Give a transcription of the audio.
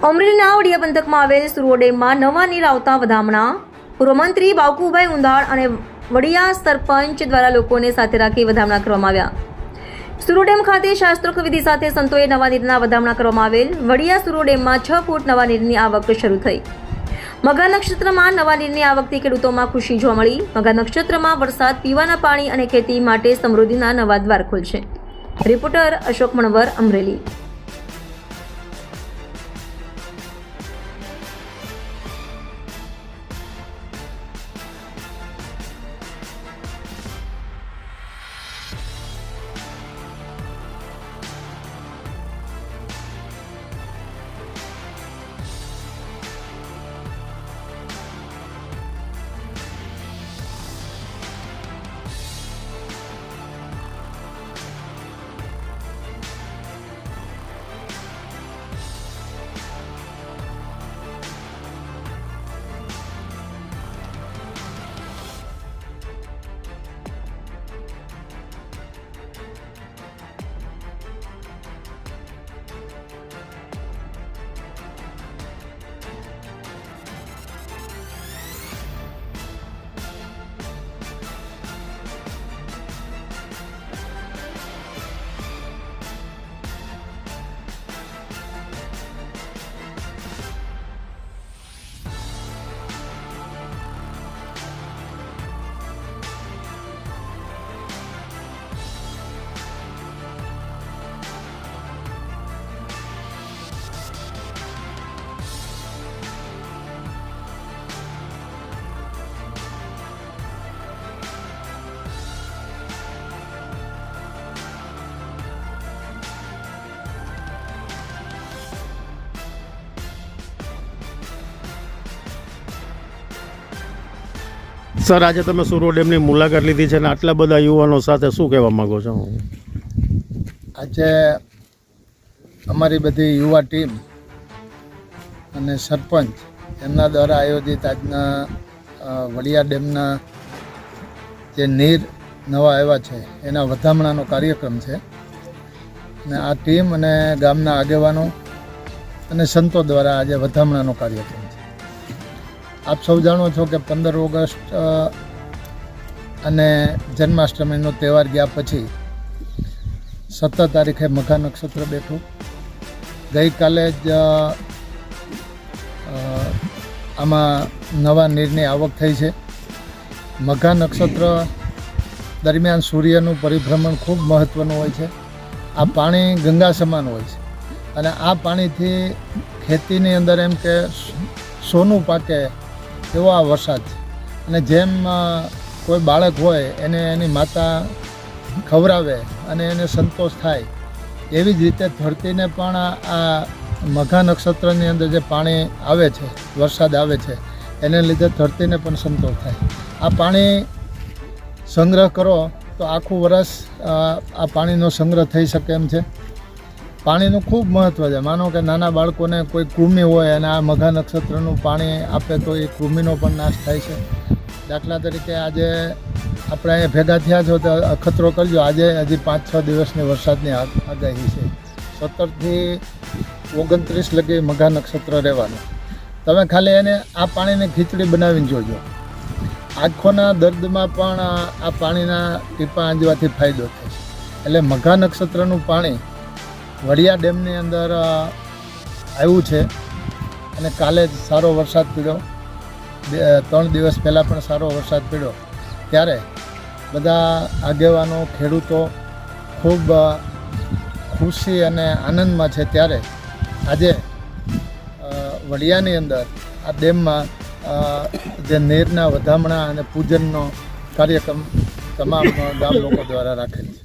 અમરેલીના વડિયા પંથકમાં આવેલ સુરવો ડેમમાં નવા નીર આવતા વધામણા પૂર્વ મંત્રી બાવકુભાઈ ઉંધાડ અને વડિયા સરપંચ દ્વારા લોકોને સાથે રાખી વધામણા કરવામાં આવ્યા। સુરવો ડેમ ખાતે શાસ્ત્રોક્ત વિધિ સાથે સંતોએ નવા નીરના વધામણા કરવામાં આવેલ। વડિયા સુરવો ડેમમાં 6 ફૂટ નવા નીરની આવક શરૂ થઈ। મઘા નક્ષત્રમાં નવા નીરની આવકથી ખેડૂતોમાં ખુશી જોવા મળી। મઘા નક્ષત્રમાં વરસાદ, પીવાના પાણી અને ખેતી માટે સમૃદ્ધિના નવા દ્વાર ખુલશે। રિપોર્ટર અશોક મણવર, અમરેલી। સર, આજે તમે સુરવો ડેમની મુલાકાત લીધી છે અને આટલા બધા યુવાનો સાથે શું કહેવા માગો છો? આજે અમારી બધી યુવા ટીમ અને સરપંચ એમના દ્વારા આયોજિત આજના વડિયા ડેમના જે નીર નવા આવ્યા છે એના વધામણાનો કાર્યક્રમ છે અને આ ટીમ અને ગામના આગેવાનો અને સંતો દ્વારા આજે વધામણાનો કાર્યક્રમ છે। આપ સૌ જાણો છો કે 15 ઓગસ્ટ અને જન્માષ્ટમીનો તહેવાર ગયા પછી 17 તારીખે મઘા નક્ષત્ર બેઠું। ગઈકાલે જ આમાં નવા નીરની આવક થઈ છે। મઘા નક્ષત્ર દરમિયાન સૂર્યનું પરિભ્રમણ ખૂબ મહત્ત્વનું હોય છે। આ પાણી ગંગા સમાન હોય છે અને આ પાણીથી ખેતીની અંદર એમ કે સોનું પાકે એવો આ વરસાદ છે અને જેમ કોઈ બાળક હોય એને એની માતા ખવડાવે અને એને સંતોષ થાય એવી જ રીતે ધરતીને પણ આ મઘા નક્ષત્રની અંદર જે પાણી આવે છે, વરસાદ આવે છે, એને લીધે ધરતીને પણ સંતોષ થાય। આ પાણી સંગ્રહ કરો તો આખું વરસ આ પાણીનો સંગ્રહ થઈ શકે એમ છે। પાણીનું ખૂબ મહત્ત્વ છે। માનો કે નાના બાળકોને કોઈ કૃમિ હોય અને આ મઘા નક્ષત્રનું પાણી આપે તો એ કૃમિનો પણ નાશ થાય છે। દાખલા તરીકે આજે આપણે અહીંયા ભેગા થયા છો તો અખતરો કરજો। આજે હજી 5-6 દિવસની વરસાદની આગાહી છે। 17 થી 29 લગી મઘા નક્ષત્ર રહેવાનું। તમે ખાલી એને આ પાણીની ખીચડી બનાવીને જોજો। આંખોના દર્દમાં પણ આ પાણીના ટીપાં આંજવાથી ફાયદો થાય છે। એટલે મઘા નક્ષત્રનું પાણી વડિયા ડેમની અંદર આવ્યું છે અને કાલે જ સારો વરસાદ પડ્યો। 3 દિવસ પહેલાં પણ સારો વરસાદ પડ્યો ત્યારે બધા આગેવાનો, ખેડૂતો ખૂબ ખુશી અને આનંદમાં છે। ત્યારે આજે વડિયાની અંદર આ ડેમમાં જે નીરના વધામણા અને પૂજનનો કાર્યક્રમ તમામ ગામ લોકો દ્વારા રાખેલ છે।